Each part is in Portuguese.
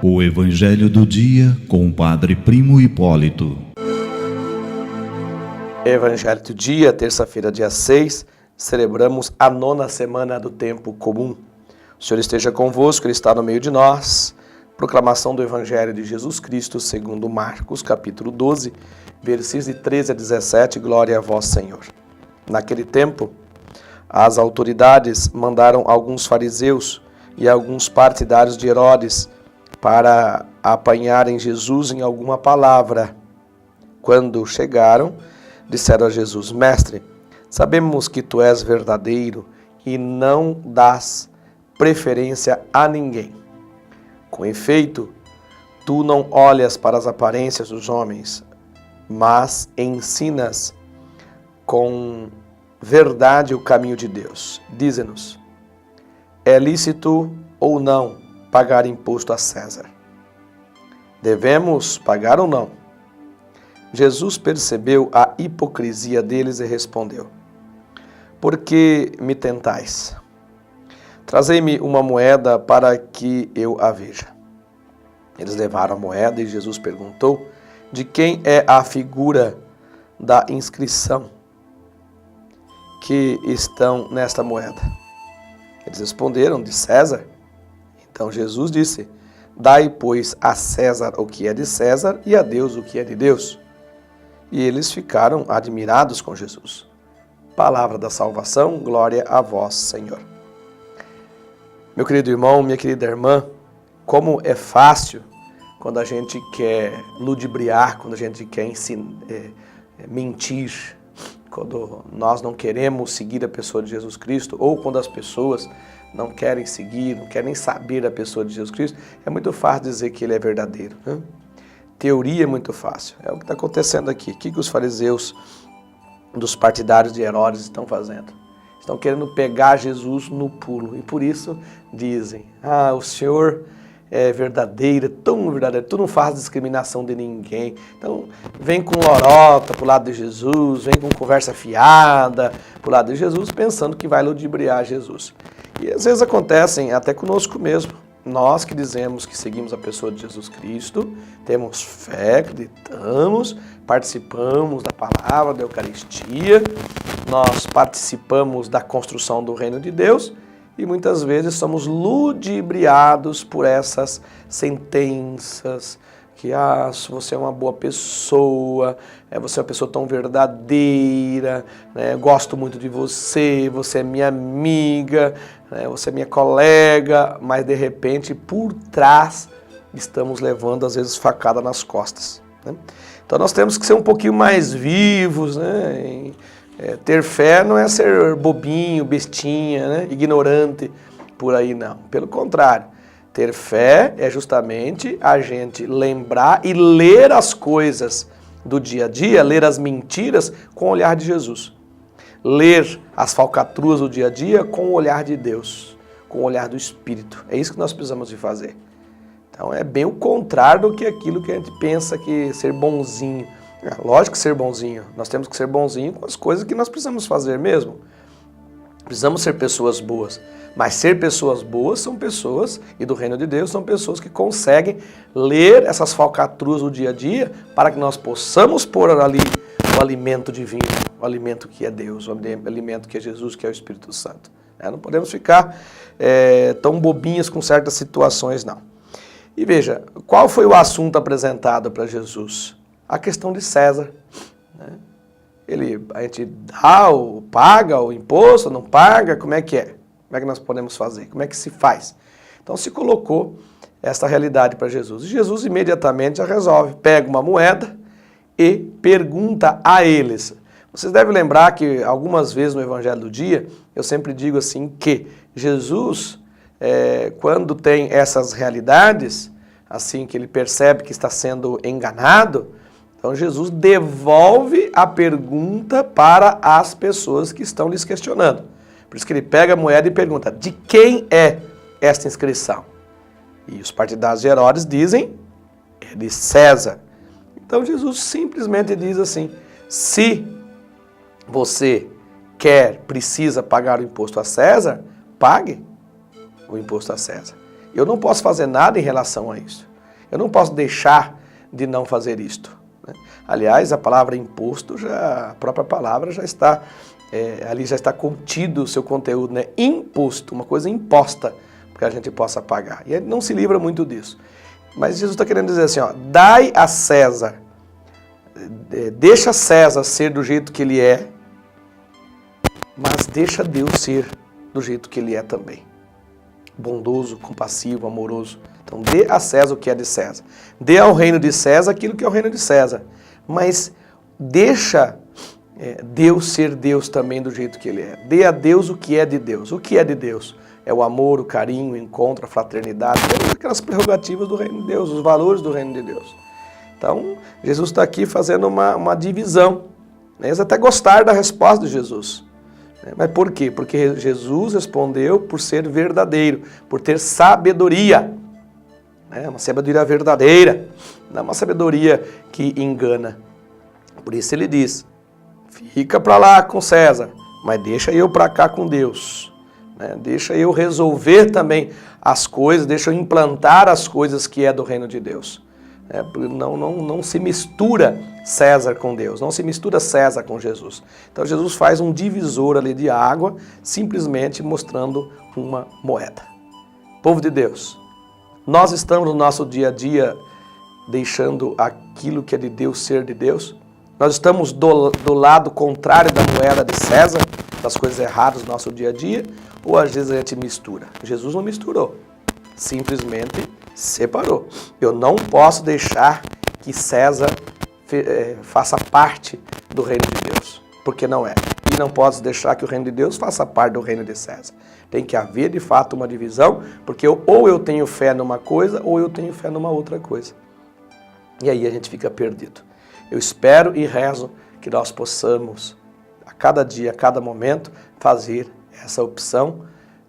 O Evangelho do Dia com o Padre Primo Hipólito. Evangelho do Dia, terça-feira, dia 6, celebramos a 9ª semana do tempo comum. O Senhor esteja convosco, Ele está no meio de nós. Proclamação do Evangelho de Jesus Cristo, segundo Marcos, capítulo 12, versículos de 13 a 17, glória a vós, Senhor. Naquele tempo, as autoridades mandaram alguns fariseus e alguns partidários de Herodes para apanharem Jesus em alguma palavra. Quando chegaram, disseram a Jesus: Mestre, sabemos que tu és verdadeiro e não dás preferência a ninguém. Com efeito, tu não olhas para as aparências dos homens, mas ensinas com verdade o caminho de Deus. Dize-nos, é lícito ou não pagar imposto a César? Devemos pagar ou não? Jesus percebeu a hipocrisia deles e respondeu: Por que me tentais? Trazei-me uma moeda para que eu a veja. Eles levaram a moeda e Jesus perguntou: De quem é a figura da inscrição que estão nesta moeda? Eles responderam: De César. Então Jesus disse: Dai, pois, a César o que é de César e a Deus o que é de Deus. E eles ficaram admirados com Jesus. Palavra da salvação, glória a vós, Senhor. Meu querido irmão, minha querida irmã, como é fácil quando a gente quer ludibriar, quando a gente quer mentir, quando nós não queremos seguir a pessoa de Jesus Cristo, ou quando as pessoas não querem seguir, não querem saber da pessoa de Jesus Cristo, é muito fácil dizer que ele é verdadeiro, né? Teoria é muito fácil. É o que está acontecendo aqui. O que os fariseus dos partidários de Herodes estão fazendo? Estão querendo pegar Jesus no pulo. E por isso dizem: o Senhor é verdadeiro, tão verdadeiro, tu não faz discriminação de ninguém. Então vem com lorota pro lado de Jesus, vem com conversa fiada pro lado de Jesus, pensando que vai ludibriar Jesus. E às vezes acontecem até conosco mesmo. Nós que dizemos que seguimos a pessoa de Jesus Cristo, temos fé, acreditamos, participamos da palavra, da Eucaristia, nós participamos da construção do reino de Deus e muitas vezes somos ludibriados por essas sentenças que você é uma boa pessoa, você é uma pessoa tão verdadeira, né? Gosto muito de você, você é minha amiga, né? Você é minha colega, mas de repente por trás estamos levando às vezes facada nas costas, né? Então nós temos que ser um pouquinho mais vivos, né? Ter fé não é ser bobinho, bestinha, né? Ignorante por aí, não. Pelo contrário. Ter fé é justamente a gente lembrar e ler as coisas do dia a dia, ler as mentiras com o olhar de Jesus. Ler as falcatruas do dia a dia com o olhar de Deus, com o olhar do Espírito. É isso que nós precisamos de fazer. Então é bem o contrário do que aquilo que a gente pensa que ser bonzinho. Lógico que ser bonzinho. Nós temos que ser bonzinho com as coisas que nós precisamos fazer mesmo. Precisamos ser pessoas boas. Mas ser pessoas boas são pessoas, e do reino de Deus, são pessoas que conseguem ler essas falcatruas do dia a dia para que nós possamos pôr ali o alimento divino, o alimento que é Deus, o alimento que é Jesus, que é o Espírito Santo. Não podemos ficar tão bobinhos com certas situações, não. E veja, qual foi o assunto apresentado para Jesus? A questão de César, né? A gente dá ou paga o imposto, não paga, como é que é? Como é que nós podemos fazer? Como é que se faz? Então se colocou essa realidade para Jesus. E Jesus imediatamente já resolve, pega uma moeda e pergunta a eles. Vocês devem lembrar que algumas vezes no Evangelho do Dia, eu sempre digo assim que Jesus, quando tem essas realidades, assim que ele percebe que está sendo enganado, então Jesus devolve a pergunta para as pessoas que estão lhes questionando. Por isso que ele pega a moeda e pergunta: de quem é esta inscrição? E os partidários de Herodes dizem: é de César. Então Jesus simplesmente diz assim: se você precisa pagar o imposto a César, pague. o imposto a César. Eu não posso fazer nada em relação a isso. Eu não posso deixar de não fazer isto. Aliás, a palavra imposto, a própria palavra já está, ali já está contido o seu conteúdo, né? Imposto, uma coisa imposta, para que a gente possa pagar. E ele não se livra muito disso. Mas Jesus está querendo dizer assim, ó, dai a César, deixa César ser do jeito que ele é, mas deixa Deus ser do jeito que ele é também. Bondoso, compassivo, amoroso. Então dê a César o que é de César. Dê ao reino de César aquilo que é o reino de César. Mas deixa Deus ser Deus também do jeito que ele é. Dê a Deus o que é de Deus. O que é de Deus? É o amor, o carinho, o encontro, a fraternidade, aquelas prerrogativas do reino de Deus, os valores do reino de Deus. Então, Jesus está aqui fazendo uma divisão. Eles até gostaram da resposta de Jesus. Mas por quê? Porque Jesus respondeu por ser verdadeiro, por ter sabedoria. Uma sabedoria verdadeira, não é uma sabedoria que engana. Por isso ele diz, fica para lá com César, mas deixa eu para cá com Deus. Deixa eu resolver também as coisas, deixa eu implantar as coisas que é do reino de Deus. Não se mistura César com Deus, não se mistura César com Jesus. Então Jesus faz um divisor ali de água, simplesmente mostrando uma moeda. Povo de Deus, nós estamos no nosso dia a dia deixando aquilo que é de Deus ser de Deus? Nós estamos do lado contrário da moeda de César, das coisas erradas do nosso dia a dia, ou às vezes a gente mistura? Jesus não misturou, simplesmente separou. Eu não posso deixar que César faça parte do reino de Deus, porque não é. E não posso deixar que o reino de Deus faça parte do reino de César. Tem que haver, de fato, uma divisão, porque ou eu tenho fé numa coisa, ou eu tenho fé numa outra coisa. E aí a gente fica perdido. Eu espero e rezo que nós possamos, a cada dia, a cada momento, fazer essa opção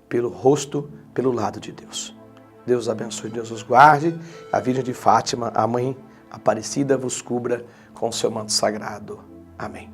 pelo rosto, pelo lado de Deus. Deus abençoe, Deus os guarde. A Virgem de Fátima, a Mãe Aparecida, vos cubra com o seu manto sagrado. Amém.